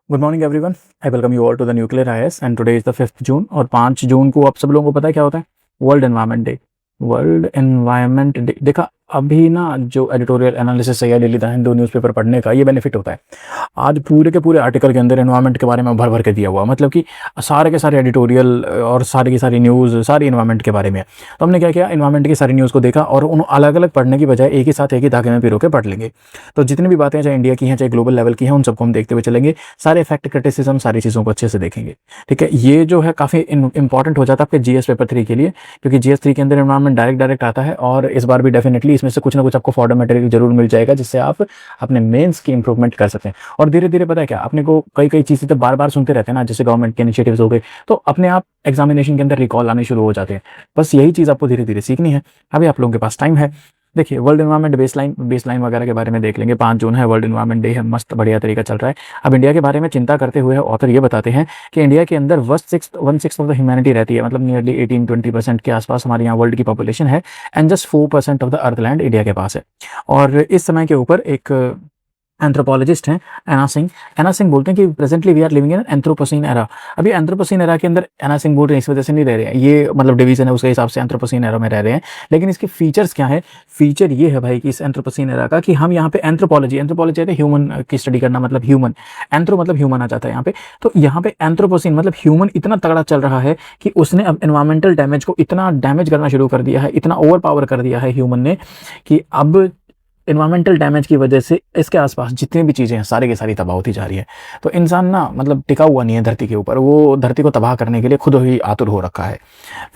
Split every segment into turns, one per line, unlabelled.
Good morning everyone. I welcome you all to the nuclear IAS and today is the 5th June. और 5 जून को आप सब लोगों को पता है क्या होता है? World environment day. World environment day देखा अभी ना, जो एडिटोरियल एनालिसिस है या डेली द हिंदू न्यूज़पेपर पढ़ने का ये बेनिफिट होता है। आज पूरे के पूरे आर्टिकल के अंदर एनवायरनमेंट के बारे में भर भर के दिया हुआ, मतलब कि सारे के सारे एडिटोरियल और सारी की सारी न्यूज़ सारी एनवायरनमेंट के बारे में है। तो हमने क्या किया, एनवायरनमेंट की सारी न्यूज़ को देखा और उन अलग अलग पढ़ने की बजाय एक ही साथ एक ही धागे में पिरो के पढ़ लेंगे। तो जितनी भी बातें चाहे इंडिया की हैं चाहे ग्लोबल लेवल की हैं, उन सबको हम देखते हुए चलेंगे। सारे फैक्ट क्रिटिसिज्म सारी चीज़ों को अच्छे से देखेंगे। ठीक है, ये जो है काफ़ी इंपॉर्टेंट हो जाता है आपके जीएस पेपर 3 के लिए, क्योंकि जीएस 3 के अंदर एनवायरनमेंट डायरेक्ट आता है। और इस बार भी डेफिनेटली इसमें से कुछ ना कुछ आपको फॉर्डर मटेरियल जरूर मिल जाएगा, जिससे आप अपने मेंस की इंप्रूवमेंट कर सकते हैं। और धीरे धीरे पता है क्या, अपने को कई कई चीज़ें तो बार बार सुनते रहते हैं ना, जैसे गवर्नमेंट के इनिशिएटिव्स हो गए, तो अपने आप एग्जामिनेशन के अंदर रिकॉल आने शुरू हो जाते हैं। बस यही चीज़ आपको धीरे धीरे सीखनी है। अभी आप लोगों के पास टाइम है। देखिए, वर्ल्ड एनवायरनमेंट बेसलाइन वगैरह के बारे में देख लेंगे। 5 जून है, वर्ल्ड एनवायरनमेंट डे है, मस्त बढ़िया तरीका चल रहा है। अब इंडिया के बारे में चिंता करते हुए ऑथर ये बताते हैं कि इंडिया के अंदर 1/6 ऑफ द ह्यूमैनिटी रहती है, मतलब नियरली 18-20% के आसपास हमारे यहाँ वर्ल्ड की पॉपुलेशन है। And just 4% of the earth land India के पास है। और इस समय के ऊपर एक एंथ्रोपोलॉजिस्ट हैं एना सिंह बोलते हैं कि presently we are living in anthropocene era. अभी एंथ्रोपोसीन एरा के अंदर एना सिंह बोल रहे हैं इस वजह से नहीं रह रहे हैं, ये मतलब डिवीजन है उसके हिसाब से एंथ्रोपोसीन एरा में रह रहे हैं। लेकिन इसके फीचर्स क्या है? फीचर ये है भाई कि इस एंथ्रोपोसीन एरा का कि हम यहाँ पे एंथ्रोपोलॉजी है ह्यूमन की स्टडी करना, मतलब ह्यूमन एंथ्रो मतलब ह्यूमन आ जाता है यहाँ पे। तो यहाँ पे एंथ्रोपोसीन मतलब ह्यूमन इतना तगड़ा चल रहा है कि उसने अब एनवायरमेंटल डैमेज को इतना डैमेज करना शुरू कर दिया है, इतना ओवर पावर कर दिया है ह्यूमन ने, कि अब इन्वायरमेंटल डैमेज की वजह से इसके आसपास जितनी भी चीज़ें हैं सारी की सारी तबाह होती जा रही है। तो इंसान ना मतलब टिका हुआ नहीं है धरती के ऊपर, वो धरती को तबाह करने के लिए खुद ही आतुर हो रखा है।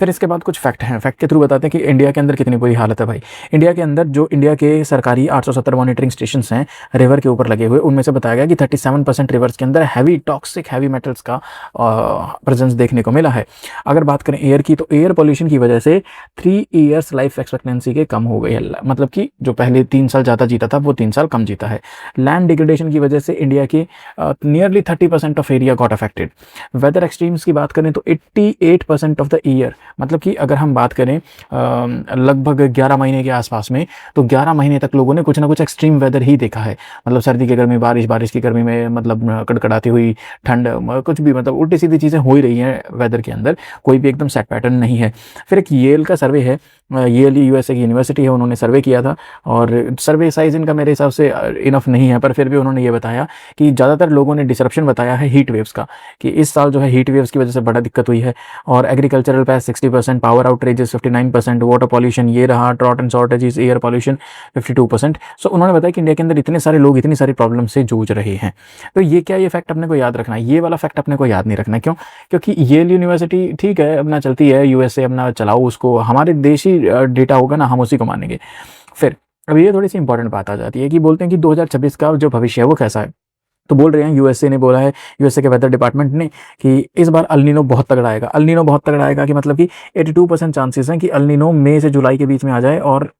फिर इसके बाद कुछ फैक्ट हैं, फैक्ट के थ्रू बताते हैं कि इंडिया के अंदर कितनी बुरी हालत है भाई। इंडिया के अंदर जो इंडिया के सरकारी 870 मॉनिटरिंग स्टेशन हैं रिवर के ऊपर लगे हुए, उनमें से बताया गया कि 37% रिवर्स के अंदर हैवी मेटल्स का प्रेजेंस देखने को मिला है। अगर बात करें एयर की, तो एयर पोल्यूशन की वजह से 3 ईयर्स लाइफ एक्सपेक्टेंसी के कम हो गई है, मतलब कि जो पहले 3 साल ज़्यादा जीता था वो 3 साल कम जीता है। लैंड डिग्रेडेशन की वजह से इंडिया की nearly 30% of area got affected. Weather extremes की बात करें तो 88% ऑफ द ईयर, मतलब कि अगर हम बात करें लगभग 11 महीने के आसपास में, तो 11 महीने तक लोगों ने कुछ ना कुछ एक्सट्रीम वेदर ही देखा है। मतलब सर्दी की गर्मी, बारिश की गर्मी में, मतलब कड़कड़ाती हुई ठंड, कुछ भी मतलब उल्टी सीधी चीज़ें हो ही रही हैं वेदर के अंदर, कोई भी एकदम सेट पैटर्न नहीं है। फिर एक येल का सर्वे है, येल यूएसए की यूनिवर्सिटी है, उन्होंने सर्वे किया था और सर्वे साइज इनका मेरे हिसाब से इनफ नहीं है, पर फिर भी उन्होंने ये बताया कि ज़्यादातर लोगों ने डिसरप्शन बताया है हीट वेव्स का, कि इस साल जो है हीट वेव्स की वजह से बड़ा दिक्कत हुई है। और एग्रीकल्चरल पैस 60%, पावर आउटरेजेस 59%, वाटर पॉल्यूशन ये रहा, drought and shortages, air pollution 52%। So उन्होंने बताया कि इंडिया के अंदर इतने सारे लोग इतनी सारी प्रॉब्लम से जूझ रहे हैं। तो ये क्या, ये फैक्ट अपने को याद रखना है, ये वाला फैक्ट अपने को याद नहीं रखना। क्यों? क्योंकि येल यूनिवर्सिटी ठीक है अपना चलती है, यूएसए अपना चलाओ उसको, हमारे देशी डेटा होगा ना, हम उसी को मानेंगे। फिर अब ये थोड़ी सी इंपॉर्टेंट बात आ जाती है कि बोलते हैं कि 2026 का जो भविष्य है वो कैसा है। तो बोल रहे हैं, यूएसए ने बोला है, यूएसए के वेदर डिपार्टमेंट ने, कि इस बार अल्नीनो बहुत तगड़ा आएगा। अल्नीनो बहुत तगड़ा आएगा कि मतलब कि 82% चांसेस हैं कि अल्नीनो मई से जुलाई के बीच में आ जाए और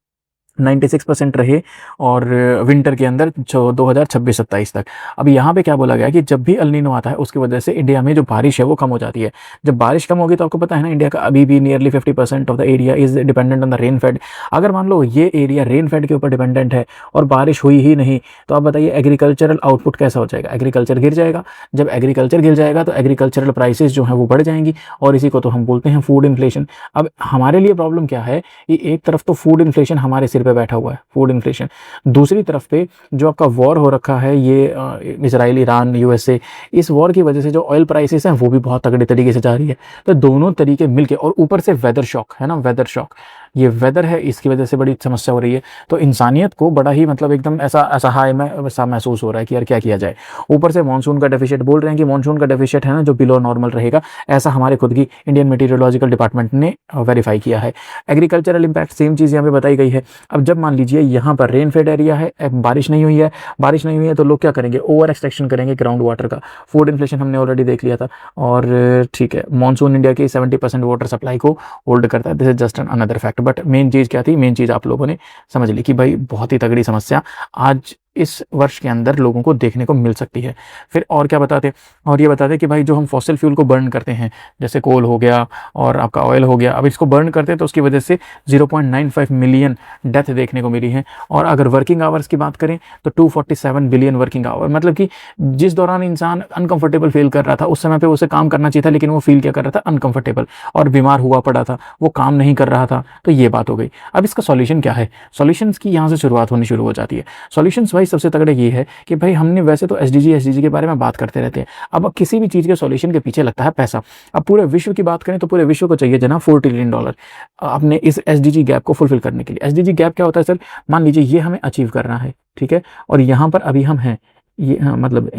96% रहे और विंटर के अंदर 2026-27 तक। अब यहाँ पे क्या बोला गया कि जब भी अल्नीनो आता है उसकी वजह से इंडिया में जो बारिश है वो कम हो जाती है। जब बारिश कम होगी तो आपको पता है ना, इंडिया का अभी भी nearly 50% of the area is dependent on the rainfed. अगर मान लो ये एरिया रेनफेड के ऊपर डिपेंडेंट है और बारिश हुई ही नहीं, तो आप बताइए एग्रीकल्चरल आउटपुट कैसा हो जाएगा? एग्रीकल्चर गिर जाएगा। जब एग्रीकल्चर गिर जाएगा तो एग्रीकल्चरल प्राइसेस जो हैं वो बढ़ जाएंगी, और इसी को तो हम बोलते हैं फूड इन्फ्लेशन। अब हमारे लिए प्रॉब्लम क्या है कि एक तरफ तो फूड इन्फ्लेशन हमारे सिर पे बैठा हुआ है, फूड इन्फ्लेशन, दूसरी तरफ पे जो आपका वॉर हो रखा है ये इजराइल, ईरान, यूएसए, इस वॉर की वजह से जो ऑयल प्राइसेस हैं वो भी बहुत तगड़े तरीके से जा रही है। तो दोनों तरीके मिलके, और ऊपर से वेदर शॉक है ना, वेदर शॉक, ये वेदर है, इसकी वजह से बड़ी समस्या हो रही है। तो इंसानियत को बड़ा ही मतलब एकदम ऐसा असहाय में सा महसूस हो रहा है कि यार क्या किया जाए। ऊपर से मानसून का डेफिशिएट, बोल रहे हैं कि मानसून का डेफिशिएट है ना जो बिलो नॉर्मल रहेगा, ऐसा हमारे खुद की इंडियन मेटीरियोलॉजिकल डिपार्टमेंट ने वेरीफाई किया है। एग्रीकल्चरल इंपैक्ट सेम चीज़ यहाँ पे बताई गई है। अब जब मान लीजिए यहाँ पर रेनफेड एरिया है, बारिश नहीं हुई है तो लोग क्या करेंगे? ओवर एक्सट्रैक्शन करेंगे ग्राउंड वाटर का। फूड इन्फ्लेशन हमने ऑलरेडी देख लिया था। और ठीक है, मानसून इंडिया की 70% वाटर सप्लाई को होल्ड करता है, this is just an another fact. But main चीज़ क्या थी? मेन चीज़ आप लोगों ने समझ ली कि भाई बहुत ही तगड़ी समस्या आज इस वर्ष के अंदर लोगों को देखने को मिल सकती है। फिर और क्या बताते, और ये बताते कि भाई जो हम फॉसिल फ्यूल को बर्न करते हैं, जैसे कोल हो गया और आपका ऑयल हो गया, अब इसको बर्न करते हैं तो उसकी वजह से 0.95 मिलियन डेथ देखने को मिली है। और अगर वर्किंग आवर्स की बात करें तो 247 बिलियन वर्किंग आवर, मतलब कि जिस दौरान इंसान अनकंफर्टेबल फील कर रहा था उस समय पे उसे काम करना चाहिए था, लेकिन वो फील क्या कर रहा था, अनकंफर्टेबल, और बीमार हुआ पड़ा था, वो काम नहीं कर रहा था। तो ये बात हो गई। अब इसका सॉल्यूशन क्या है? सॉल्यूशंस की यहाँ से शुरुआत होनी शुरू हो जाती है। सॉल्यूशंस भाई सबसे तगड़े ये है कि भाई हमने वैसे तो एसडीजी के बारे में बात करते रहते हैं, अब किसी भी चीज़ के सॉल्यूशन के पीछे लगता है पैसा। अब पूरे विश्व की बात करें तो पूरे विश्व को चाहिए जनाब $4 ट्रिलियन अपने इस एसडीजी गैप को फुलफिल करने के लिए। एसडीजी गैप क्या होता है सर? मान लीजिए ये हमें अचीव करना है, ठीक है, और यहाँ पर अभी हम हैं, ये मतलब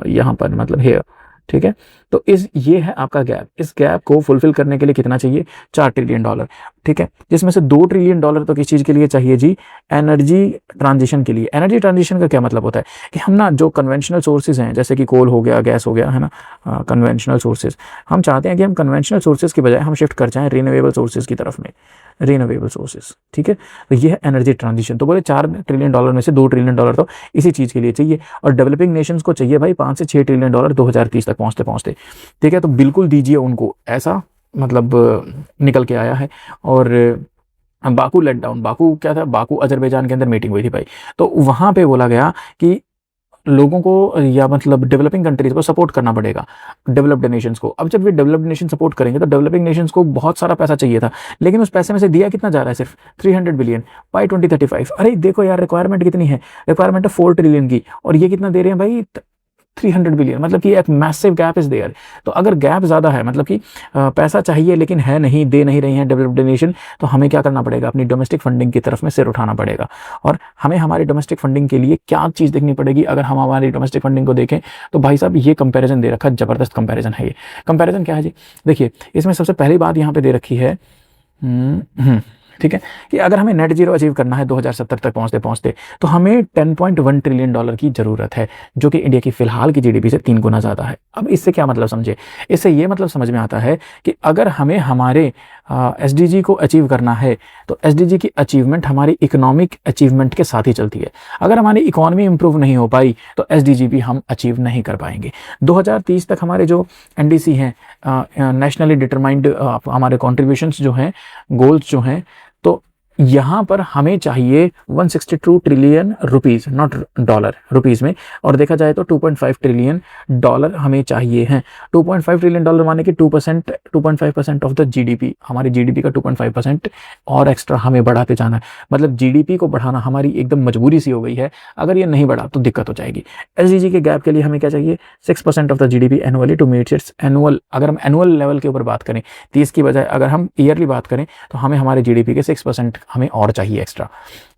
यहाँ पर मतलब है, ठीक है, तो ये है आपका गैप। इस गैप को फुलफिल करने के लिए कितना चाहिए? $4 ट्रिलियन, ठीक है, जिसमें से $2 ट्रिलियन तो किस चीज़ के लिए चाहिए जी? एनर्जी ट्रांजिशन के लिए। एनर्जी ट्रांजिशन का क्या मतलब होता है कि हम ना जो कन्वेंशनल सोर्सेज हैं, जैसे कि कोल हो गया, गैस हो गया, है ना, कन्वेंशनल सोर्सेज, हम चाहते हैं कि हम कन्वेंशनल सोर्सेज की बजाय हम शिफ्ट कर जाएं रिन्यूएबल सोर्सेज की तरफ में, रिन्यूएबल सोर्सेज, ठीक है। तो ये है एनर्जी ट्रांजिशन। तो बोले $4 ट्रिलियन में से $2 ट्रिलियन तो इसी चीज़ के लिए चाहिए, और डेवलपिंग नेशंस को चाहिए भाई $5 से $6 ट्रिलियन 2030 तक पहुँचते पहुँचते, ठीक है। तो बिल्कुल दीजिए उनको, ऐसा मतलब निकल के आया है। और बाकू लेट डाउन, बाकू क्या था? बाकू अजरबैजान के अंदर मीटिंग हुई थी भाई, तो वहाँ पे बोला गया कि लोगों को या मतलब डेवलपिंग कंट्रीज को सपोर्ट करना पड़ेगा डेवलप्ड नेशंस को। अब जब ये डेवलप्ड नेशन सपोर्ट करेंगे तो डेवलपिंग नेशंस को बहुत सारा पैसा चाहिए था, लेकिन उस पैसे में से दिया कितना जा रहा है? सिर्फ 300 बिलियन बाई 2035। अरे देखो यार, रिक्वायरमेंट कितनी है? रिक्वायरमेंट है 4 ट्रिलियन की, और ये कितना दे रहे हैं भाई? 300 बिलियन, मतलब कि एक मैसिव गैप इज देयर। तो अगर गैप ज़्यादा है, मतलब कि पैसा चाहिए लेकिन है नहीं, दे नहीं रही हैं डेवलप्ड नेशन, तो हमें क्या करना पड़ेगा? अपनी डोमेस्टिक फंडिंग की तरफ में सिर उठाना पड़ेगा। और हमें हमारी डोमेस्टिक फंडिंग के लिए क्या चीज़ देखनी पड़ेगी? अगर हम हमारी डोमेस्टिक फंडिंग को देखें तो भाई साहब ये कंपैरिजन दे रखा है, ज़बरदस्त कंपैरिजन है ये। कंपैरिजन क्या है जी? देखिए, इसमें सबसे पहली बात यहाँ पे दे रखी है, ठीक है, कि अगर हमें नेट जीरो अचीव करना है 2070 तक पहुंचते पहुंचते, तो हमें $10.1 ट्रिलियन की जरूरत है, जो कि इंडिया की फिलहाल की जीडीपी से 3 गुना ज़्यादा है। अब इससे क्या मतलब समझे? इससे ये मतलब समझ में आता है कि अगर हमें हमारे एसडीजी को अचीव करना है तो एसडीजी की अचीवमेंट हमारी इकोनॉमिक अचीवमेंट के साथ ही चलती है। अगर हमारी इकोनॉमी इंप्रूव नहीं हो पाई तो एसडीजी भी हम अचीव नहीं कर पाएंगे। 2030 तक हमारे जो एनडीसी हैं, नेशनली डिटरमाइंड हमारे कॉन्ट्रीब्यूशंस जो हैं, गोल्स जो हैं, तो यहाँ पर हमें चाहिए 162 trillion rupees, not dollar, rupees में, और देखा जाए तो 2.5 ट्रिलियन डॉलर हमें चाहिए हैं। 2.5 ट्रिलियन डॉलर माने कि 2.5% ऑफ द जीडीपी, हमारी जीडीपी का 2.5% और एक्स्ट्रा हमें बढ़ाते जाना है। मतलब जीडीपी को बढ़ाना हमारी एकदम मजबूरी सी हो गई है, अगर ये नहीं बढ़ा तो दिक्कत हो जाएगी। एसडीजी के गैप के लिए हमें क्या चाहिए? 6% of the GDP annually to meet its annual. अगर हम एनुअल लेवल के ऊपर बात करें 30 की बजाय अगर हम ईयरली बात करें तो हमें हमारे जीडीपी के 6% हमें और चाहिए एक्स्ट्रा,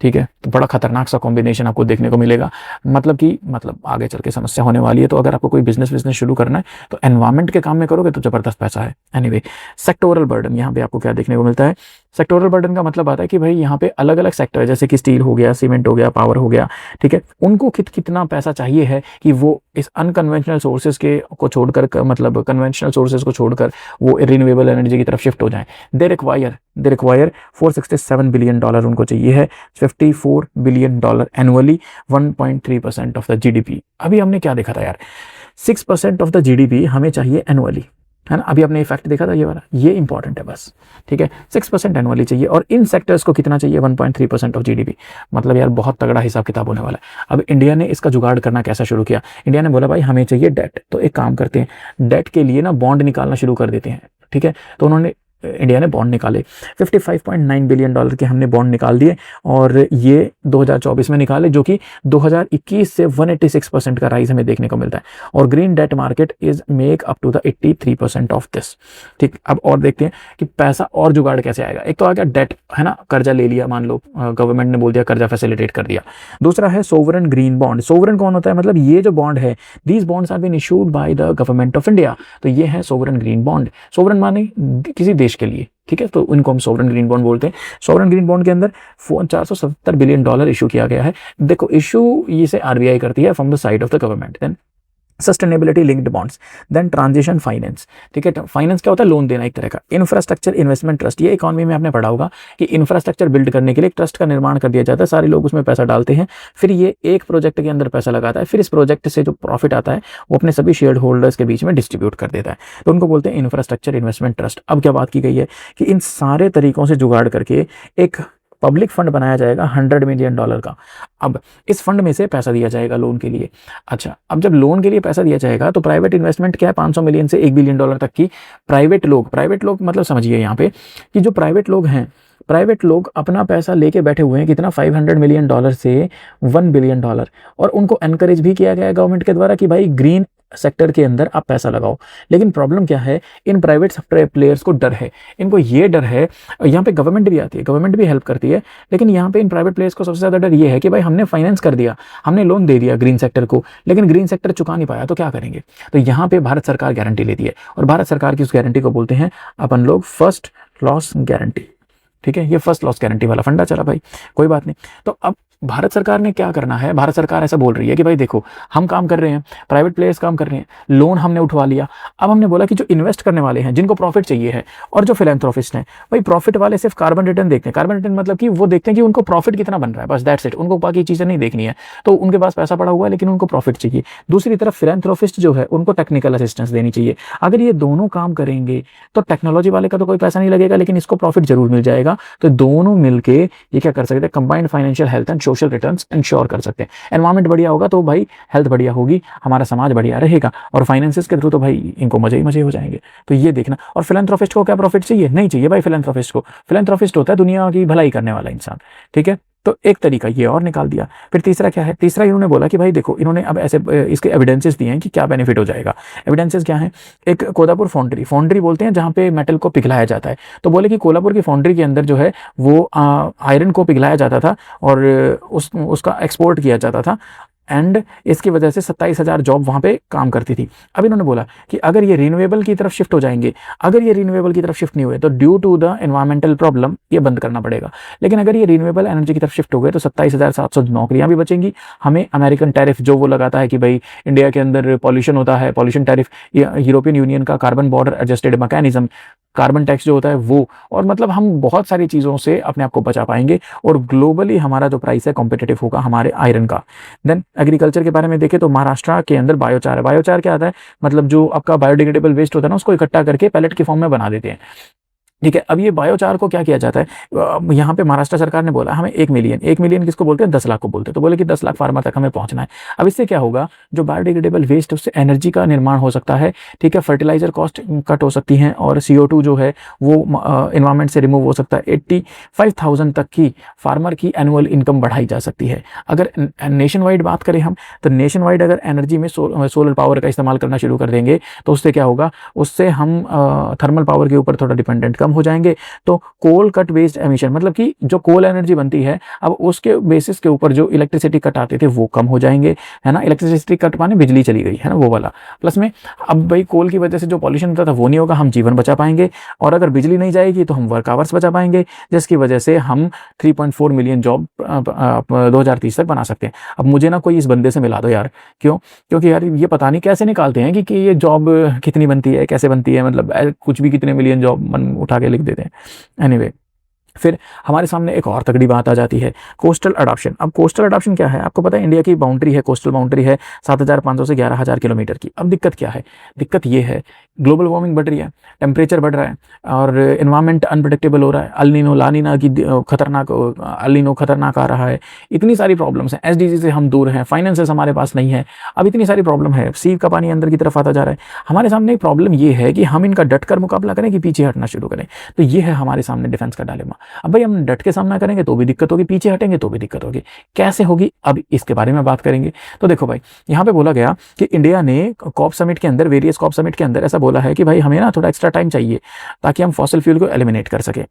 ठीक है। तो बड़ा खतरनाक सा कॉम्बिनेशन आपको देखने को मिलेगा, मतलब आगे चल के समस्या होने वाली है। तो अगर आपको कोई बिजनेस शुरू करना है तो एनवायरमेंट के काम में करोगे तो जबरदस्त पैसा है। एनीवे, सेक्टोरल बर्डन, यहाँ पे आपको क्या देखने को मिलता है? सेक्टोरल बर्डन का मतलब आता है कि भाई यहाँ पे अलग अलग सेक्टर है, जैसे कि स्टील हो गया, सीमेंट हो गया, पावर हो गया, ठीक है, उनको कितना पैसा चाहिए है कि वो इस अनकन्वेंशनल सोर्सेज को छोड़कर, मतलब कन्वेंशनल सोर्सेज को छोड़कर वो रिन्यूएबल एनर्जी की तरफ शिफ्ट हो जाएं। दे रिक्वायर $467 बिलियन उनको चाहिए है, $54 billion annually, 1.3% of the GDP. अभी हमने क्या देखा था यार? 6% ऑफ द जीडीपी हमें चाहिए एनुअली, है ना। अभी आपने इफेक्ट देखा था ये वाला, ये इंपॉर्टेंट है बस, ठीक है। 6% एनुअली चाहिए, और इन सेक्टर्स को कितना चाहिए? 1.3% ऑफ जीडीपी। मतलब यार बहुत तगड़ा हिसाब किताब होने वाला है। अब इंडिया ने इसका जुगाड़ करना कैसा शुरू किया? इंडिया ने बोला भाई हमें चाहिए डेट, तो एक काम करते हैं, डेट के लिए ना बॉन्ड निकालना शुरू कर देते हैं, ठीक है। तो इंडिया ने बॉन्ड निकाले, $55.9 बिलियन के हमने बॉन्ड निकाल दिए, और ये 2024 में निकाले, जो कि 2021 से 186% का राइज हमें देखने को मिलता है। और green debt market is make up to the 83% of this, ठीक। अब और देखते हैं कि पैसा और जुगाड़ कैसे आएगा। एक तो आ गया डेट, है ना, कर्जा ले लिया, मान लो गवर्नमेंट ने बोल दिया कर्जा फैसिलिटेट कर दिया। दूसरा है सोवरन ग्रीन बॉन्ड। सोवरन कौन होता है? मतलब ये जो बॉन्ड है, these bonds are been issued by the government of India. तो ये है सोवरन ग्रीन बॉन्ड। सोवरन माने किसी देश के लिए, ठीक है, तो इनको हम सोवरन ग्रीन बॉन्ड बोलते हैं। सोवरन ग्रीन बॉन्ड के अंदर $470 बिलियन इशू किया गया है। देखो, इशू ये से आरबीआई करती है from the side of the government. Then sustainability linked bonds, then transition finance. ठीक है, फाइनेंस क्या होता है? लोन देना एक तरह का। इंफ्रास्ट्रक्चर इन्वेस्टमेंट ट्रस्ट, ये इकोनॉमी में आपने पढ़ा होगा कि इंफ्रास्ट्रक्चर बिल्ड करने के लिए एक ट्रस्ट का निर्माण कर दिया जाता है, सारे लोग उसमें पैसा डालते हैं, फिर ये एक प्रोजेक्ट के अंदर पैसा लगाता है, फिर इस प्रोजेक्ट से जो प्रॉफिट आता है वो अपने सभी शेयर होल्डर्स के बीच में डिस्ट्रीब्यूट कर देता है, तो उनको बोलते हैं इंफ्रास्ट्रक्चर इन्वेस्टमेंट ट्रस्ट। अब क्या बात की गई है कि इन सारे तरीकों से जुगाड़ करके एक पब्लिक फंड बनाया जाएगा $100 मिलियन का। अब इस फंड में से पैसा दिया जाएगा लोन के लिए। अच्छा, अब जब लोन के लिए पैसा दिया जाएगा तो प्राइवेट इन्वेस्टमेंट क्या है? 500 मिलियन से $1 बिलियन तक की प्राइवेट लोग मतलब समझिए यहाँ पे कि जो प्राइवेट लोग हैं, प्राइवेट लोग अपना पैसा लेके बैठे हुए हैं, कितना? $500 मिलियन से $1 बिलियन, और उनको एनकरेज भी किया गया है गवर्नमेंट के द्वारा कि भाई ग्रीन सेक्टर के अंदर आप पैसा लगाओ। लेकिन प्रॉब्लम क्या है? इन प्राइवेट प्लेयर्स को डर है, इनको ये डर है, यहाँ पे गवर्नमेंट भी आती है, गवर्नमेंट भी हेल्प करती है, लेकिन यहाँ पे इन प्राइवेट प्लेयर्स को सबसे ज़्यादा डर ये है कि भाई हमने फाइनेंस कर दिया, हमने लोन दे दिया ग्रीन सेक्टर को, लेकिन ग्रीन सेक्टर चुका नहीं पाया तो क्या करेंगे? तो यहाँ पे भारत सरकार गारंटी लेती है, और भारत सरकार की उस गारंटी को बोलते हैं अपन लोग फर्स्ट लॉस गारंटी। ठीक है, ये फर्स्ट लॉस गारंटी वाला फंडा चला भाई, कोई बात नहीं। तो अब भारत सरकार ने क्या करना है? भारत सरकार ऐसा बोल रही है कि भाई देखो, हम काम कर रहे हैं, प्राइवेट प्लेयर्स काम कर रहे हैं, लोन हमने उठवा लिया, अब हमने बोला कि जो इन्वेस्ट करने वाले हैं, जिनको प्रॉफिट चाहिए है, और जो फिलैंथ्रोपिस्ट हैं, भाई प्रॉफिट वाले सिर्फ कार्बन रिटर्न देखते हैं। कार्बन रिटर्न मतलब कि वो देखते हैं कि उनको प्रॉफिट कितना बन रहा है, बस दैट्स इट, उनको बाकी चीज़ें नहीं देखनी है। तो उनके पास पैसा पड़ा हुआ है लेकिन उनको प्रॉफिट चाहिए। दूसरी तरफ फिलैंथ्रोपिस्ट जो है उनको टेक्निकल असिस्टेंस देनी चाहिए। अगर ये दोनों काम करेंगे तो टेक्नोलॉजी वाले का तो कोई पैसा नहीं लगेगा, लेकिन इसको प्रॉफिट जरूर मिल जाएगा। तो दोनों मिलके ये क्या कर सकते हैं? Combined financial health and social returns ensure कर सकते हैं। एनवायरमेंट बढ़िया होगा तो भाई हेल्थ बढ़िया होगी, हमारा समाज बढ़िया रहेगा, और फाइनेंसेस के थ्रू तो भाई इनको मजे ही मजे हो जाएंगे। तो ये देखना। और फिलैंथ्रोपिस्ट को क्या प्रॉफिट चाहिए? नहीं चाहिए भाई फिलैंथ्रोपिस्ट को। फिलैंथ्रोपिस्ट होता है दुनिया की भलाई करने वाला इंसान। ठीक है, तो एक तरीका ये और निकाल दिया। फिर तीसरा क्या है? तीसरा इन्होंने बोला कि भाई देखो, इन्होंने अब ऐसे इसके एविडेंसेस दिए हैं कि क्या बेनिफिट हो जाएगा। एविडेंसेस क्या है? एक कोल्हापुर फाउंड्री बोलते हैं जहाँ पे मेटल को पिघलाया जाता है, तो बोले कि कोल्हापुर की फाउंड्री के अंदर जो है वो आयरन को पिघलाया जाता था और उसका एक्सपोर्ट किया जाता था, एंड इसकी वजह से 27,000 जॉब वहाँ पे काम करती थी। अब इन्होंने बोला कि अगर ये रिन्यूएबल की तरफ शिफ्ट हो जाएंगे, अगर ये रिन्यूएबल की तरफ शिफ्ट नहीं हुए तो due to the environmental problem ये बंद करना पड़ेगा। लेकिन अगर ये रिन्यूएबल एनर्जी की तरफ शिफ्ट हो गए तो 27,700 नौकरियां भी बचेंगी। हमें अमेरिकन टैरिफ जो वो लगाता है कि भाई इंडिया के अंदर पॉल्यूशन होता है, पॉल्यूशन टैरिफ, यूरोपियन यूनियन का carbon border adjusted mechanism, carbon tax जो होता है वो, और मतलब हम बहुत सारी चीज़ों से अपने आप को बचा पाएंगे, और ग्लोबली हमारा जो प्राइस है कॉम्पिटिटिव होगा हमारे आयरन का। देन एग्रीकल्चर के बारे में देखें तो महाराष्ट्र के अंदर बायोचार है। बायोचार क्या आता है? मतलब जो आपका बायोडिग्रेडेबल वेस्ट होता है ना, उसको इकट्ठा करके पैलेट के फॉर्म में बना देते हैं। ठीक है, अब ये बायोचार को क्या किया जाता है? यहाँ पे महाराष्ट्र सरकार ने बोला हमें 1 मिलियन किसको बोलते हैं? 10 लाख को बोलते हैं, तो बोले कि 10 लाख फार्मर तक हमें पहुंचना है। अब इससे क्या होगा? जो बायोडिग्रेडेबल वेस्ट उससे एनर्जी का निर्माण हो सकता है। ठीक है, फर्टिलाइजर कॉस्ट कट हो सकती है, और CO2 जो है वो इन्वायरमेंट से रिमूव हो सकता है। 85,000 तक की फार्मर की एनुअल इनकम बढ़ाई जा सकती है। अगर नेशन वाइड बात करें हम, तो नेशन वाइड अगर एनर्जी में सोलर पावर का इस्तेमाल करना शुरू कर देंगे तो उससे क्या होगा? उससे हम थर्मल पावर के ऊपर थोड़ा डिपेंडेंट कम हो जाएंगे। तो कोल कट बेस्ड एमिशन, मतलब कि जो कोल एनर्जी बनती है अब उसके बेसिस के ऊपर जो इलेक्ट्रिसिटी कट आते थे वो कम हो जाएंगे, है ना। इलेक्ट्रिसिटी कट माने बिजली चली गई, है ना, वो वाला। प्लस में अब भाई कोल की वजह से जो पॉल्यूशन होता था वो नहीं होगा, हम जीवन बचा पाएंगे, और अगर बिजली नहीं जाएगी तो हम वर्क आवर्स बचा पाएंगे, जिसकी वजह से हम 3.4 मिलियन जॉब 2030 तक बना सकते हैं। अब मुझे ना कोई इस बंदे से मिला दो यार, क्यों? क्योंकि यार ये पता नहीं कैसे निकालते हैं कि ये जॉब कितनी बनती है, कैसे बनती है, मतलब कुछ भी कितने मिलियन जॉब उठा के लिख देते हैं। एनीवे, फिर हमारे सामने एक और तगड़ी बात आ जाती है, कोस्टल अडॉप्शन। अब कोस्टल अडॉप्शन क्या है? आपको पता है इंडिया की बाउंड्री है, कोस्टल बाउंड्री है 7,500 से 11,000 किलोमीटर की। अब दिक्कत क्या है? दिक्कत ये है ग्लोबल वार्मिंग बढ़ रही है, टेम्परेचर बढ़ रहा है, और एनवायरमेंट अनप्रेडिक्टेबल हो रहा है। अल नीनो की खतरनाक आ रहा है। इतनी सारी प्रॉब्लम्स हैं, SDG से हम दूर हैं, फाइनेंसेस हमारे पास नहीं है, अब इतनी सारी प्रॉब्लम है, सी का पानी अंदर की तरफ आता जा रहा है। हमारे सामने एक प्रॉब्लम ये है कि हम इनका डट कर मुकाबला करें कि पीछे हटना शुरू करें। तो ये है हमारे सामने डिफेंस का डायलेमा। अब भाई हम डट के सामना करेंगे तो भी दिक्कत होगी, पीछे हटेंगे तो भी दिक्कत होगी। कैसे होगी? अब इसके बारे में बात करेंगे। तो देखो भाई, यहाँ पे बोला गया कि इंडिया ने कॉप समिट के अंदर, वेरियस कॉप समिट के अंदर ऐसा बोला है कि भाई हमें ना थोड़ा एक्स्ट्रा टाइम चाहिए ताकि हम फॉसिल फ्यूल को एलिमिनेट कर सके।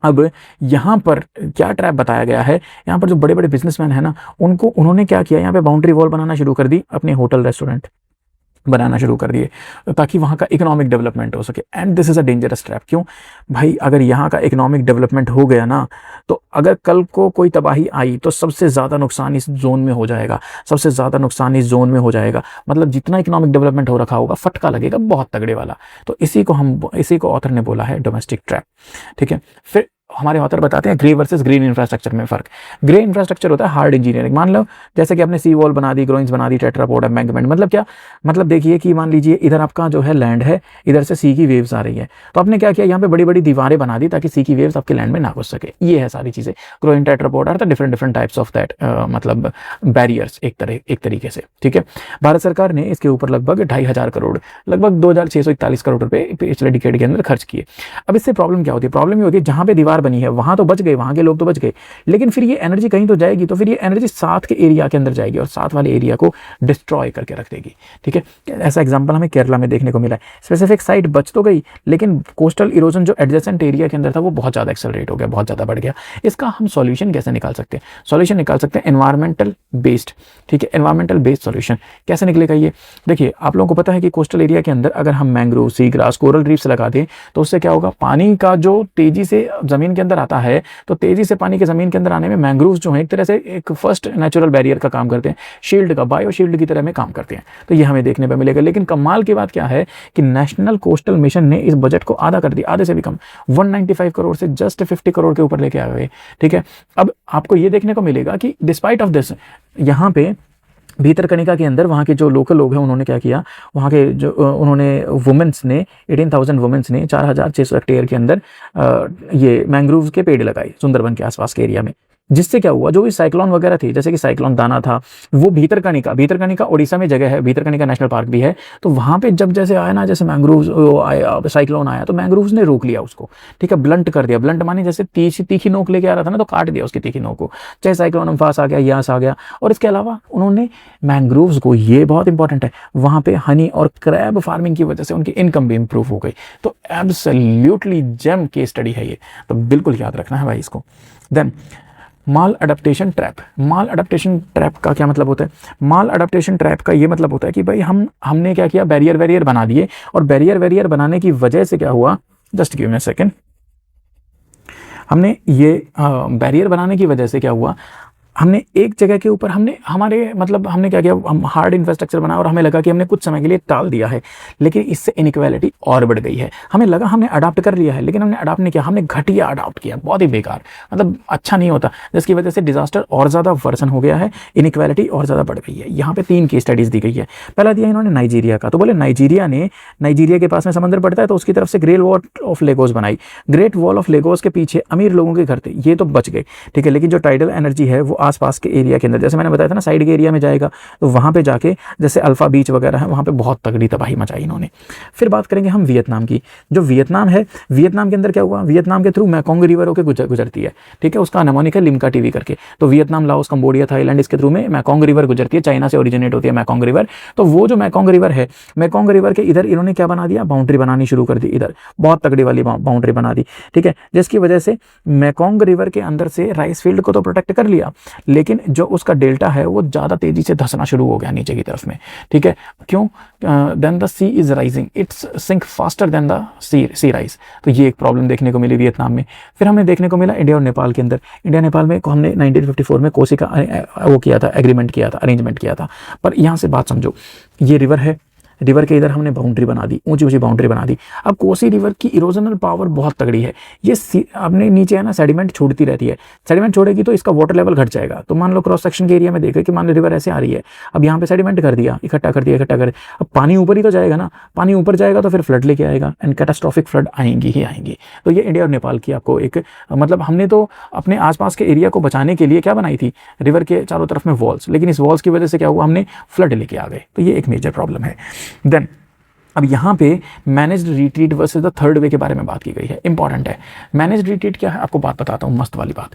अब यहाँ पर क्या ट्रैप बताया गया है? यहाँ पर जो बड़े बड़े बिजनेसमैन है ना, उन्होंने क्या किया, यहाँ पे बाउंड्री वॉल बनाना शुरू कर दी अपने होटल रेस्टोरेंट। बनाना शुरू कर दिए ताकि वहाँ का इकोनॉमिक डेवलपमेंट हो सके। And this is a dangerous trap. क्यों भाई, अगर यहाँ का इकोनॉमिक डेवलपमेंट हो गया ना, तो अगर कल को कोई तबाही आई तो सबसे ज़्यादा नुकसान इस जोन में हो जाएगा, सबसे ज़्यादा नुकसान इस जोन में हो जाएगा। मतलब जितना इकोनॉमिक डेवलपमेंट हो रखा होगा, फटका लगेगा बहुत तगड़े वाला। तो इसी को ऑथर ने बोला है डोमेस्टिक ट्रैप। ठीक है, फिर हमारे ऑथर बताते हैं ग्रे वर्सेस ग्रीन इंफ्रास्ट्रक्चर में फ़र्क। ग्रे इंफ्रास्ट्रक्चर होता है हार्ड इंजीनियरिंग। मान लो जैसे कि आपने सी वॉल बना दी, ग्रोइंग्स बना दी, टेट्रापोड एम्बैंकमेंट। मतलब क्या, मतलब देखिए कि मान लीजिए इधर आपका जो है लैंड है, इधर से सी की वेव्स आ रही है, तो आपने क्या किया, यहाँ पे बड़ी बड़ी दीवारें बना दी ताकि सी की वेव्स आपके लैंड में ना घुस सके। ये है सारी चीज़ें। Growing tetrapod are the different different types of that मतलब बैरियर्स एक तरीके से। ठीक है, भारत सरकार ने इसके ऊपर लगभग 2500 करोड़, लगभग 2641 करोड़ रुपए पिछले डिकेड के अंदर खर्च किए। अब इससे प्रॉब्लम क्या होती है? प्रॉब्लम ये होती है जहाँ पे दीवार बनी है वहाँ तो बच गए, वहाँ के लोग तो बच गए, लेकिन फिर ये एनर्जी कहीं तो जाएगी, तो फिर ये एनर्जी साथ के एरिया के अंदर जाएगी और साथ वाले एरिया को डिस्ट्रॉय करके रख देगी। ठीक है, ऐसा एग्जांपल हमें केरला में देखने को मिला है। स्पेसिफिक साइट बच तो गई, लेकिन कोस्टल इरोजन जो एडजेसेंट एरिया के अंदर था वो बहुत ज़्यादा एक्सेलरेट हो गया, बहुत ज़्यादा बढ़ गया। इसका हम सॉल्यूशन कैसे निकाल सकते हैं? सॉल्यूशन निकाल सकते हैं एनवायरमेंटल बेस्ड। ठीक है, एनवायरमेंटल बेस्ड सॉल्यूशन कैसे निकलेगा ये देखिए। आप लोगों को पता है कि कोस्टल एरिया के अंदर अगर हम mangrove, sea grass, coral reefs लगा दें तो उससे क्या होगा, पानी का जो तेजी से जमीन के अंदर आता है, तो तेजी से पानी के जमीन के अंदर आने में मैंग्रोव्स जो है एक तरह से एक फर्स्ट नेचुरल बैरियर का काम करते हैं, शील्ड का, बायो शील्ड की तरह में काम करते हैं। तो ये हमें देखने पर मिलेगा। लेकिन कमाल की बात क्या है कि नेशनल कोस्टल मिशन ने इस बजट को आधा कर दिया, आधे से भी कम, 195 करोड़ से जस्ट 50 करोड़ के ऊपर लेके आ गए। ठीक है, अब आपको ये देखने को मिलेगा कि डिस्पाइट ऑफ दिस, यहाँ पे भीतरकनिका के अंदर वहाँ के जो लोकल लोग हैं उन्होंने क्या किया, वहाँ के जो उन्होंने वुमेन्स ने 18,000 वुमेन्स ने 4600 हेक्टेयर के अंदर ये मैंग्रोव्स के पेड़ लगाए सुंदरबन के आसपास के एरिया में। जिससे क्या हुआ, जो भी साइक्लोन वगैरह थी, जैसे कि साइक्लोन दाना था, वो भीतरकनिका उड़ीसा में जगह है, भीतरकनिका नेशनल पार्क भी है, तो वहाँ पे जब जैसे आया ना, जैसे मैंग्रोव्स आया, साइक्लोन आया, तो मैंग्रोव्स ने रोक लिया उसको। ठीक है, ब्लंट कर दिया। ब्लंट माने जैसे तीखी नोक लेके आ रहा था ना, तो काट दिया उसकी तीखी नोक को, चाहे साइक्लोन अम्फास आ गया, यास आ गया। और इसके अलावा उन्होंने मैंग्रोव्स को, ये बहुत इंपॉर्टेंट है, वहाँ पे हनी और क्रैब फार्मिंग की वजह से उनकी इनकम भी इंप्रूव हो गई। तो एब्सोल्युटली जेम केस स्टडी है ये, तो बिल्कुल याद रखना है भाई इसको। देन माल अडेप्टेशन ट्रैप। माल अडेप्टेशन ट्रैप का क्या मतलब होता है? माल अडेप्टेशन ट्रैप का ये मतलब होता है कि भाई हमने क्या किया, बैरियर बना दिए, और बैरियर बनाने की वजह से क्या हुआ, just give me a second, हमने ये बैरियर बनाने की वजह से क्या हुआ, हमने एक जगह के ऊपर हमने क्या किया, हम हार्ड इंफ्रास्ट्रक्चर बनाया और हमें लगा कि हमने कुछ समय के लिए टाल दिया है, लेकिन इससे इनइक्वालिटी और बढ़ गई है। हमें लगा हमने अडाप्ट कर लिया है, लेकिन हमने अडाप्ट नहीं किया, हमने घटिया अडाप्ट किया, बहुत ही बेकार, मतलब अच्छा नहीं होता, जिसकी वजह से डिजास्टर और ज़्यादा वर्सन हो गया है, इनइक्वालिटी और ज़्यादा बढ़ गई है। यहाँ पे 3 केस स्टडीज़ दी गई है। पहला दिया इन्होंने नाइजीरिया का, तो बोले नाइजीरिया के पास में समंदर पड़ता है, तो उसकी तरफ से ग्रेट वॉल ऑफ लेगोस बनाई। ग्रेट वॉल ऑफ लेगोस के पीछे अमीर लोगों के घर थे, ये तो बच गए। ठीक है, लेकिन जो टाइडल एनर्जी है वो आसपास के एरिया के अंदर, जैसे मैंने बताया था ना, साइड के एरिया में जाएगा, तो वहां पे जाके जैसे अल्फा बीच वगैरह है, वहां पे बहुत तगड़ी तबाही मचाई इन्होंने। फिर बात करेंगे हम वियतनाम की। जो वियतनाम है, वियतनाम के अंदर क्या हुआ, वियतनाम के थ्रू मैकोंग रिवर होकर गुजरती है। ठीक है, उसका नेमोनिक है लिम्का टीवी करके। तो वियतनाम, लाओस, कंबोडिया, थाईलैंड, इसके थ्रू में मैकोंग रिवर गुजरती है, चाइना से ओरिजिनेट होती है मैकोंग रिवर। तो वो जो मैकोंग रिवर है, मैकोंग रिवर के इधर इन्होंने क्या बना दिया, बाउंड्री बनानी शुरू कर दी, इधर बहुत तगड़ी वाली बाउंड्री बना दी। ठीक है, जिसकी वजह से मैकोंग रिवर के अंदर से राइस फील्ड को तो प्रोटेक्ट कर लिया, लेकिन जो उसका डेल्टा है वो ज़्यादा तेजी से धंसना शुरू हो गया नीचे की तरफ में। ठीक है, क्यों? Then the sea is rising, it's sink faster than the sea rise. तो ये एक प्रॉब्लम देखने को मिली वियतनाम में। फिर हमें देखने को मिला इंडिया और नेपाल के अंदर। इंडिया नेपाल में हमने 1954 में कोसी का वो किया था, अरेंजमेंट किया था। पर यहाँ से बात समझो, ये रिवर है, रिवर के इधर हमने बाउंड्री बना दी, ऊंची बाउंड्री बना दी। अब कोसी रिवर की इरोजनल पावर बहुत तगड़ी है, ये अपने नीचे है ना सेडिमेंट छोड़ती रहती है, सेडिमेंट छोड़ेगी तो इसका वाटर लेवल घट जाएगा। तो मान लो क्रॉस सेक्शन के एरिया में देखा कि मान लो रिवर ऐसे आ रही है, अब यहाँ पे सेडिमेंट कर दिया, इकट्ठा कर दिया, अब पानी ऊपर ही तो जाएगा ना, पानी ऊपर जाएगा तो फिर फ्लड लेके आएगा, एंड कैटास्ट्रॉफिक फ्लड आएंगी ही आएंगी। तो ये इंडिया और नेपाल की आपको एक मतलब, हमने तो अपने आसपास के एरिया को बचाने के लिए क्या बनाई थी, रिवर के चारों तरफ में वॉल्स, लेकिन इस वॉल्स की वजह से क्या हुआ, हमने फ्लड लेके आ गए। तो ये एक मेजर प्रॉब्लम है। देन अब यहाँ पे managed retreat versus the third way के बारे में बात की गई है, इंपॉर्टेंट है। मैनेज्ड रिट्रीट क्या है आपको बात बताता हूँ, मस्त वाली बात।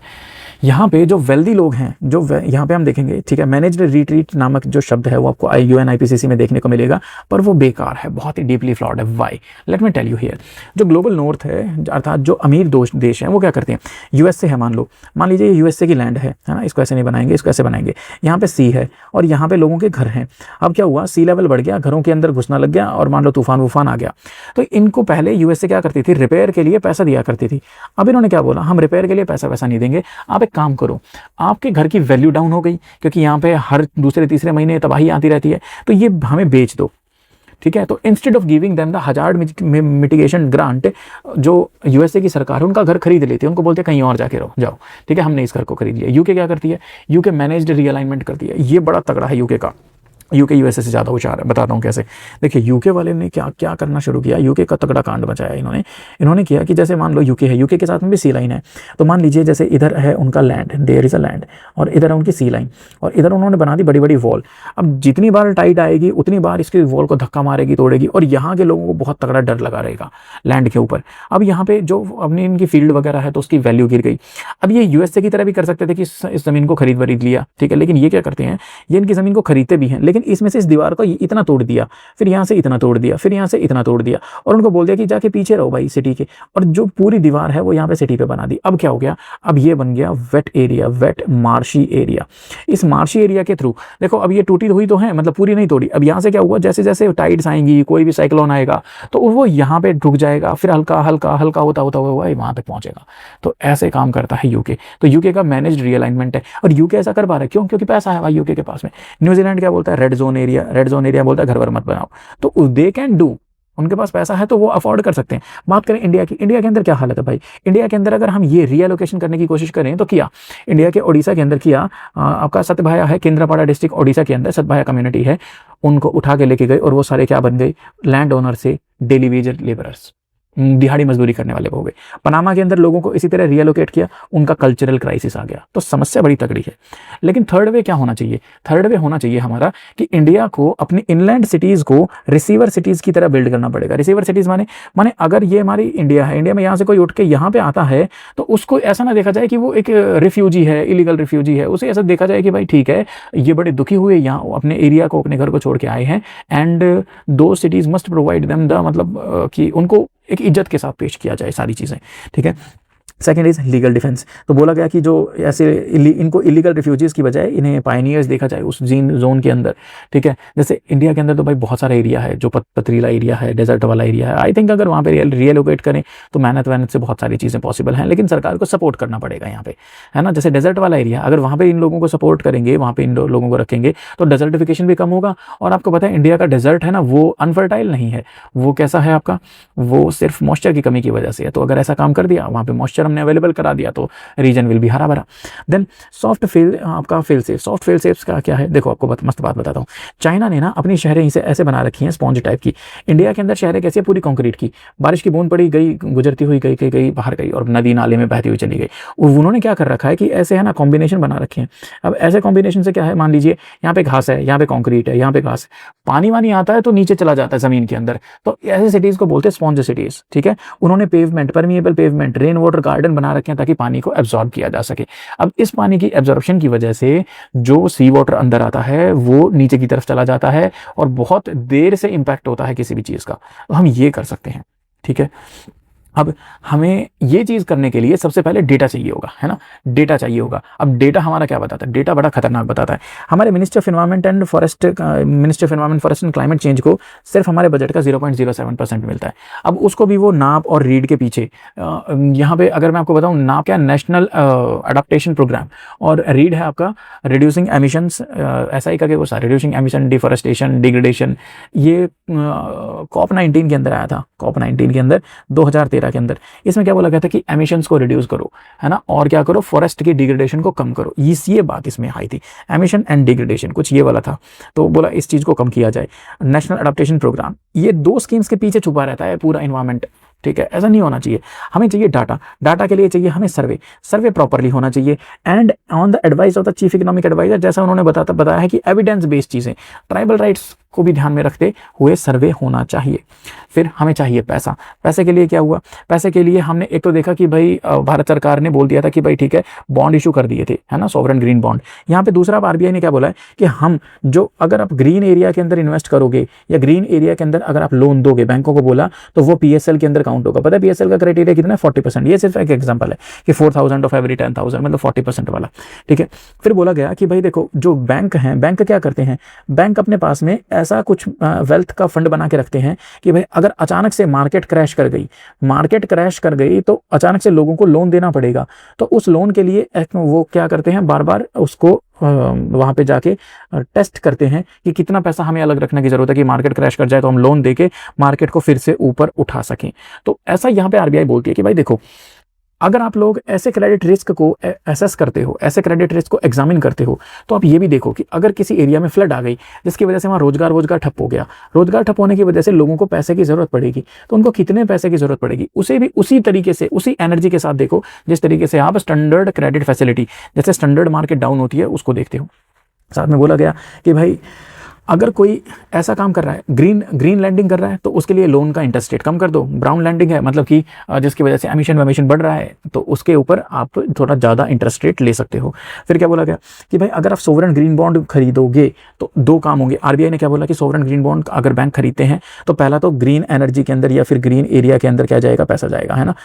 यहाँ पे जो वेल्दी लोग हैं, जो यहाँ पे हम देखेंगे, ठीक है, मैनेज्ड रिट्रीट नामक जो शब्द है वो आपको UNIPCC में देखने को मिलेगा, पर वो बेकार है, बहुत ही डीपली फ्लॉड है। Why? Let me tell you here. जो ग्लोबल नॉर्थ है, अर्थात जो अमीर देश हैं, वो क्या करते हैं, USA है, मान लीजिए USA की लैंड है ना, इसको ऐसे नहीं बनाएंगे, इसको ऐसे बनाएंगे। यहाँ पे सी है और यहाँ पे लोगों के घर हैं। अब क्या हुआ, सी लेवल बढ़ गया, घरों के अंदर घुसना लग गया और मान लो तूफान वूफान आ गया। तो इनको पहले USA क्या करती थी, रिपेयर के लिए पैसा दिया करती थी। अब इन्होंने क्या बोला, हम रिपेयर के लिए पैसा वैसा नहीं देंगे, आप एक काम करो, आपके घर की वैल्यू डाउन हो गई क्योंकि यहाँ पे हर दूसरे तीसरे महीने तबाही आती रहती है, तो ये हमें बेच दो, ठीक है। तो instead of giving them the hazard mitigation grant, जो USA की सरकार है उनका घर खरीद लेती है, उनको बोलते हैं कहीं और जाके रहो, जाओ, ठीक है, हमने इस घर को खरीद लिया। यूके क्या करती है, यूके मैनेज्ड रीअलाइनमेंट करती है। ये बड़ा तगड़ा है यूके का, यूके USA से ज़्यादा होशियार है, बताता हूँ कैसे। देखिए यूके वाले ने क्या क्या करना शुरू किया, यूके का तगड़ा कांड बचाया इन्होंने किया कि जैसे मान लो यूके है, यूके के साथ में भी सी लाइन है, तो मान लीजिए जैसे इधर है उनका land, there is a land, और इधर है उनकी सी लाइन, और इधर उन्होंने बना दी बड़ी बड़ी वॉल। अब जितनी बार टाइट आएगी उतनी बार इसकी वॉल को धक्का मारेगी, तोड़ेगी, और यहाँ के लोगों को बहुत तगड़ा डर लगा रहेगा लैंड के ऊपर। अब यहाँ पे जो अपनी इनकी फील्ड वगैरह है तो उसकी वैल्यू गिर गई। अब ये USA की तरह भी कर सकते थे कि इस ज़मीन को खरीद लिया, ठीक है, लेकिन ये क्या करते हैं, ये इनकी ज़मीन को खरीदते भी हैं, लेकिन इसमें से इस दीवार इतना तोड़ दिया, फिर यहाँ से इतना तोड़ दिया, फिर यहाँ से इतना तोड़ दिया, और उनको बोल दिया कि जाके पीछे रहो भाई सिटी के, और जो पूरी दीवार है वो यहाँ पे सिटी पे बना दी। अब क्या हो गया, अब ये बन गया wet area, wet marshy area. इस मार्शी एरिया के थ्रू देखो, अब ये टूटी हुई तो है, मतलब पूरी नहीं तोड़ी। अब यहाँ से क्या हुआ, जैसे जैसे टाइड्स आएंगी, कोई भी साइक्लोन आएगा तो वो यहाँ पे रुक जाएगा, फिर हल्का हल्का हल्का होता होता हुआ वहाँ तक पहुंचेगा। तो ऐसे काम करता है यूके। तो यूके का मैनेज्ड रीअलाइनमेंट है, और यूके ऐसा कर पा रहा है क्यों, क्योंकि पैसा है भाई यूके के पास में। न्यूजीलैंड क्या बोलता है, रेड जोन एरिया बोलता है घर वर मत बनाओ, तो दे कैन डू, उनके पास पैसा है तो वो अफोर्ड कर सकते हैं। बात करें इंडिया की, इंडिया के अंदर क्या हालत है भाई, इंडिया के अंदर अगर हम ये रीएलोकेशन करने की कोशिश करें तो किया, इंडिया के ओडिशा के अंदर किया, आपका सतभाया है, केंद्रापाड़ा डिस्ट्रिक्ट ओडिशा के अंदर सतभाया कम्युनिटी है, उनको उठा के लेके गए और वो सारे क्या बन गए, लैंड ओनर से डेली वेज लेबरर्स, दिहाड़ी मजदूरी करने वाले हो गए। पनामा के अंदर लोगों को इसी तरह रिएलोकेट किया, उनका कल्चरल क्राइसिस आ गया। तो समस्या बड़ी तगड़ी है। लेकिन थर्ड वे क्या होना चाहिए, थर्ड वे होना चाहिए हमारा कि इंडिया को अपनी इनलैंड सिटीज़ को रिसीवर सिटीज़ की तरह बिल्ड करना पड़ेगा। रिसीवर सिटीज़ माने अगर ये हमारी इंडिया है, इंडिया में यहाँ से कोई उठ के यहाँ पे आता है तो उसको ऐसा ना देखा जाए कि वो एक रिफ्यूजी है, इलीगल रिफ्यूजी है। उसे ऐसा देखा जाए कि भाई ठीक है, ये बड़े दुखी हुए यहाँ अपने एरिया को, अपने घर को छोड़ के आए हैं, एंड दो cities must provide them the, मतलब कि उनको एक इज्जत के साथ पेश किया जाए सारी चीज़ें, ठीक है। Second is legal defence. तो बोला गया कि जो ऐसे इनको इलीगल रिफ्यूजीज़ की बजाय इन्हें पायनियर्स देखा जाए उस जोन के अंदर, ठीक है। जैसे इंडिया के अंदर तो भाई बहुत सारा एरिया है जो पथरीला एरिया है, डेजर्ट वाला एरिया है। आई थिंक अगर वहाँ पे रिएलोकेट करें तो मेहनत से बहुत सारी चीज़ें पॉसिबल हैं, लेकिन सरकार को सपोर्ट करना पड़ेगा यहाँ पे, है ना। जैसे डेजर्ट वाला एरिया, अगर वहाँ पे इन लोगों को सपोर्ट करेंगे, वहाँ पे इन लोगों को रखेंगे तो डेजर्टिफिकेशन भी कम होगा। और आपको पता है इंडिया का डेजर्ट है ना, वो अनफर्टाइल नहीं है, वो कैसा है आपका, वो सिर्फ मॉइस्चर की कमी की वजह से है। तो अगर ऐसा काम कर दिया, वहाँ पे मॉइस्चर हमने अवेलेबल करा दिया तो रीजन विल बी हरा भरा। देन सॉफ्ट फेल, आपका fail safe. Soft fail safe का क्या है, देखो आपको मस्त बात बताता हूँ। चाइना ने ना अपनी शहरें इसे ऐसे बना रखी हैं स्पॉन्ज टाइप की। इंडिया के अंदर शहरें कैसी है, पूरी कंक्रीट की, बारिश की बूंद पड़ी गई, गुजरती हुई गई बाहर गई और नदी नाले में बहती हुई चली गई। उन्होंने क्या कर रखा है कि ऐसे है ना कॉम्बिनेशन बना रखे हैं। अब ऐसे कॉम्बिनेशन से क्या है, मान लीजिए यहाँ पे घास है, यहाँ पे कॉन्क्रीट है, यहाँ पे घास, पानी वानी आता है तो नीचे चला जाता है जमीन के अंदर। तो ऐसे सिटीज को बोलते हैं स्पॉन्ज सिटीज, ठीक है। उन्होंने pavement, permeable pavement, rain water garden बना रखे हैं ताकि पानी को एब्जॉर्ब किया जा सके। अब इस पानी की एब्जॉर्प्शन की वजह से जो सी वाटर अंदर आता है वो नीचे की तरफ चला जाता है और बहुत देर से इंपैक्ट होता है किसी भी चीज़ का। तो हम ये कर सकते हैं, ठीक है। अब हमें ये चीज़ करने के लिए सबसे पहले डेटा चाहिए होगा, है ना, डेटा चाहिए होगा। अब डेटा हमारा क्या बताता है, डेटा बड़ा खतरनाक बताता है। हमारे ministry of environment and forest forest and climate change को सिर्फ हमारे बजट का 0.07% मिलता है। अब उसको भी वो नाप और रीड के पीछे, यहाँ पे अगर मैं आपको बताऊँ, नाप क्या, नेशनल अडाप्टेशन प्रोग्राम, और रीड है आपका रिड्यूसिंग एमिशंस, ऐसा ही करके वो सारे रिड्यूसिंग एमिशन, डिफॉरेस्टेशन, डिग्रेडेशन। ये COP19 के अंदर आया था, COP19 के अंदर 2013 के अंदर। इसमें क्या बोला गया था कि एमिशंस को रिड्यूस करो, है ना, और क्या करो, फॉरेस्ट की डिग्रेडेशन को कम करो। ये बात इसमें आई थी, एमिशन एंड डिग्रेडेशन, कुछ ये वाला था। तो बोला इस चीज़ को कम किया जाए। नेशनल अडाप्टेशन प्रोग्राम, ये दो स्कीम्स के पीछे छुपा रहता है पूरा इन्वायरमेंट, ठीक है। ऐसा नहीं होना चाहिए। हमें चाहिए डाटा, डाटा के लिए चाहिए हमें सर्वे प्रॉपरली होना चाहिए, and on the advice of the chief economic adviser, जैसा उन्होंने बताया है कि एविडेंस बेस्ड चीज़ें, ट्राइबल राइट्स को भी ध्यान में रखते हुए सर्वे होना चाहिए। फिर हमें चाहिए पैसा। पैसे के लिए क्या हुआ? पैसे के लिए हमने एक तो देखा कि भाई भारत सरकार ने बोल दिया था कि भाई ठीक है, बॉन्ड इशू कर दिए थे, है ना, सॉवरेन ग्रीन बॉन्ड। यहाँ पे दूसरा आरबीआई ने क्या बोला है कि हम जो अगर आप ग्रीन एरिया के अंदर इन्वेस्ट करोगे या ग्रीन एरिया के अंदर अगर आप लोन दोगे, बैंकों को बोला, तो वो पीएसएल के अंदर काउंट होगा। पता है पीएसएल का क्राइटेरिया कितना है? 40%। ये सिर्फ एक एग्जांपल है कि 4,000 ऑफ एवरी 10,000 मतलब 40% वाला, ठीक है। फिर बोला गया कि भाई देखो, जो बैंक हैं, बैंक क्या करते हैं, बैंक अपने पास में ऐसा कुछ वेल्थ का फंड बना के रखते हैं कि भाई अगर अचानक से मार्केट क्रैश कर गई तो अचानक से लोगों को लोन देना पड़ेगा। तो उस लोन के लिए वो क्या करते हैं, बार बार उसको वहां पे जाके टेस्ट करते हैं कि कितना पैसा हमें अलग रखने की जरूरत है कि मार्केट क्रैश कर जाए तो हम लोन देके मार्केट को फिर से ऊपर उठा सकें। तो ऐसा यहाँ पे आरबीआई बोलती है कि भाई देखो, अगर आप लोग ऐसे क्रेडिट रिस्क को एसेस करते हो, ऐसे क्रेडिट रिस्क को एग्जामिन करते हो, तो आप ये भी देखो कि अगर किसी एरिया में फ्लड आ गई जिसकी वजह से वहाँ रोजगार ठप हो गया, रोजगार ठप होने की वजह से लोगों को पैसे की जरूरत पड़ेगी, तो उनको कितने पैसे की जरूरत पड़ेगी, उसे भी उसी तरीके से, उसी एनर्जी के साथ देखो जिस तरीके से आप स्टैंडर्ड क्रेडिट फैसिलिटी, जैसे स्टैंडर्ड मार्केट डाउन होती है, उसको देखते हो। साथ में बोला गया कि भाई अगर कोई ऐसा काम कर रहा है, ग्रीन लैंडिंग कर रहा है, तो उसके लिए लोन का इंटरेस्ट रेट कम कर दो। ब्राउन लैंडिंग है मतलब कि जिसकी वजह से एमिशन बढ़ रहा है, तो उसके ऊपर आप थोड़ा ज़्यादा इंटरेस्ट रेट ले सकते हो। फिर क्या बोला गया कि भाई अगर आप सोवरेन ग्रीन बॉन्ड खरीदोगे तो दो काम होंगे। आरबीआई ने क्या बोला कि सोवरेन ग्रीन बॉन्ड अगर बैंक खरीदते हैं तो पहला तो ग्रीन एनर्जी के अंदर या फिर ग्रीन एरिया के अंदर क्या जाएगा, पैसा जाएगा, है ना,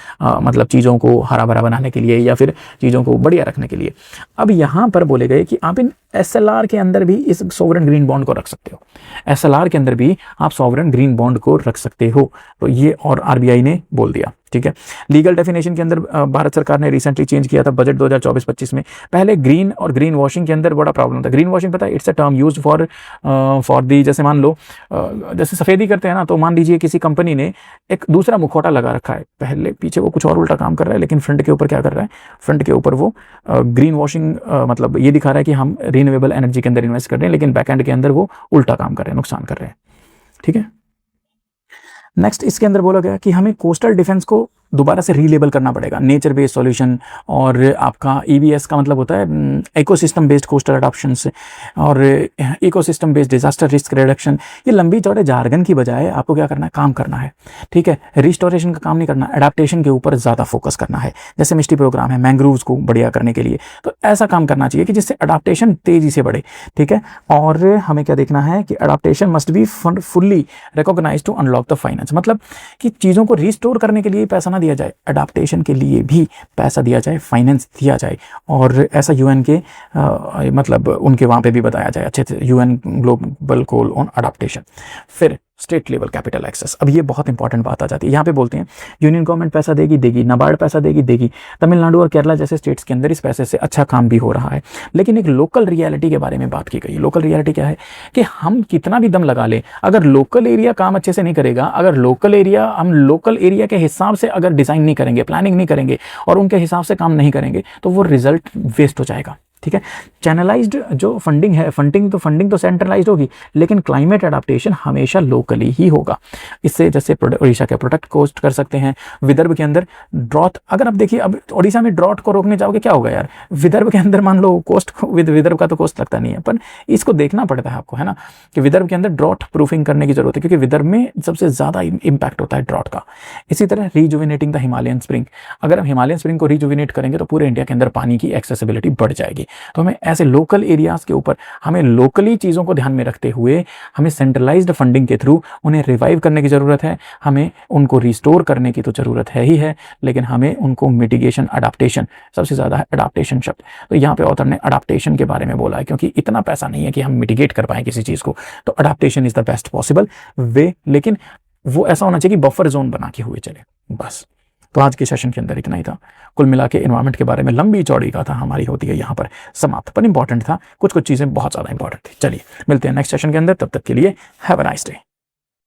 मतलब चीज़ों को हरा भरा बनाने के लिए या फिर चीज़ों को बढ़िया रखने के लिए। अब यहाँ पर बोले गए कि आप इन एसएलआर के अंदर भी इस सोवरेन ग्रीन बॉन्ड को रख सकते हो, एसएलआर के अंदर भी आप सोवरेन ग्रीन बॉन्ड को रख सकते हो। तो ये और आरबीआई ने बोल दिया, ठीक है। लीगल डेफिनेशन के अंदर भारत सरकार ने रिसेंटली चेंज किया था बजट 2024-25 में। पहले ग्रीन और ग्रीन वॉशिंग के अंदर बड़ा प्रॉब्लम था। ग्रीन वॉशिंग पता है, it's a term used for the, जैसे मान लो जैसे सफेदी करते हैं ना, तो मान लीजिए किसी कंपनी ने एक दूसरा मुखौटा लगा रखा है, पहले पीछे वो कुछ और उल्टा काम कर रहा है, लेकिन फ्रंट के ऊपर क्या कर रहा है, फ्रंट के ऊपर वो ग्रीन वॉशिंग मतलब ये दिखा रहा है कि हम रिन्यूएबल एनर्जी के अंदर इन्वेस्ट कर रहे हैं, लेकिन बैकएंड के अंदर वो उल्टा काम कर रहे हैं, नुकसान कर रहे हैं, ठीक है। नेक्स्ट इसके अंदर बोला गया कि हमें कोस्टल डिफेंस को दोबारा से रीलेबल करना पड़ेगा, नेचर बेस्ड सॉल्यूशन, और आपका ईबीएस का मतलब होता है इकोसिस्टम बेस्ड कोस्टल अडॉप्शंस, और ecosystem based disaster risk reduction. ये लंबी चौड़े जार्गन की बजाय आपको क्या करना है, काम करना है, ठीक है। रिस्टोरेशन का काम नहीं करना, एडाप्टेशन के ऊपर ज़्यादा फोकस करना है। जैसे मिस्टी प्रोग्राम है मैंग्रोव्स को बढ़िया करने के लिए, तो ऐसा काम करना चाहिए कि जिससे अडाप्टेशन तेज़ी से बढ़े, ठीक है। और हमें क्या देखना है कि adaptation must be fully recognise to unlock the finance, मतलब कि चीज़ों को रिस्टोर करने के लिए पैसा दिया जाए, अडाप्टेशन के लिए भी पैसा दिया जाए, फाइनेंस दिया जाए। और ऐसा यूएन के मतलब उनके वहाँ पे भी बताया जाए अच्छे से, UN global goal on adaptation. फिर स्टेट लेवल कैपिटल एक्सेस, अब ये बहुत इंपॉर्टेंट बात आ जाती है। यहाँ पे बोलते हैं यूनियन गवर्नमेंट पैसा देगी, नाबार्ड पैसा देगी। तमिलनाडु और केरला जैसे स्टेट्स के अंदर इस पैसे से अच्छा काम भी हो रहा है, लेकिन एक लोकल रियलिटी के बारे में बात की गई। लोकल रियलिटी क्या है कि हम कितना भी दम लगा ले, अगर लोकल एरिया काम अच्छे से नहीं करेगा, अगर हम लोकल एरिया के हिसाब से अगर डिज़ाइन नहीं करेंगे, प्लानिंग नहीं करेंगे और उनके हिसाब से काम नहीं करेंगे, तो वो रिजल्ट वेस्ट हो जाएगा, ठीक है। चैनलाइज्ड जो फंडिंग है, फंडिंग तो सेंट्रलाइज्ड होगी, लेकिन क्लाइमेट अडाप्टेशन हमेशा लोकली ही होगा। इससे जैसे उड़ीसा के प्रोडक्ट कोस्ट कर सकते हैं। विदर्भ के अंदर ड्रॉट, अगर आप देखिए अब उड़ीसा में ड्रॉट को रोकने जाओगे क्या होगा यार, विदर्भ के अंदर मान लो कोस्ट, विदर्भ का तो कोस्ट लगता नहीं है, पर इसको देखना पड़ता है आपको, है ना, कि विदर्भ के अंदर ड्रॉट प्रूफिंग करने की जरूरत है, क्योंकि विदर्भ में सबसे ज़्यादा इम्पैक्ट होता है ड्रॉट का। इसी तरह रिजुविनेटिंग द हिमालयन स्प्रिंग, अगर हम हिमालयन स्प्रिंग को रिजुविनेट करेंगे तो पूरे इंडिया के अंदर पानी की एक्सेसिबिलिटी बढ़ जाएगी। तो हमें ऐसे लोकल एरियाज के ऊपर हमें लोकली चीज़ों को ध्यान में रखते हुए हमें सेंट्रलाइज्ड फंडिंग के थ्रू उन्हें रिवाइव करने की ज़रूरत है, हमें उनको रिस्टोर करने की तो ज़रूरत है ही है, लेकिन हमें उनको मिटिगेशन, अडाप्टेशन, सबसे ज़्यादा है अडाप्टेशन शब्द। तो यहाँ पे ऑथर ने अडाप्टेशन के बारे में बोला है, क्योंकि इतना पैसा नहीं है कि हम मिटिगेट कर पाएँ किसी चीज़ को, तो adaptation is the best possible way, लेकिन वो ऐसा होना चाहिए कि बफर जोन बना के हुए चले, बस। तो आज के सेशन के अंदर इतना ही था। कुल मिला के एनवायरनमेंट के बारे में लंबी चौड़ी कथा हमारी होती है यहाँ पर समाप्त, पर इंपॉर्टेंट था, कुछ चीज़ें बहुत ज़्यादा इंपॉर्टेंट थी। चलिए मिलते हैं नेक्स्ट सेशन के अंदर, तब तक के लिए हैव अ नाइस डे।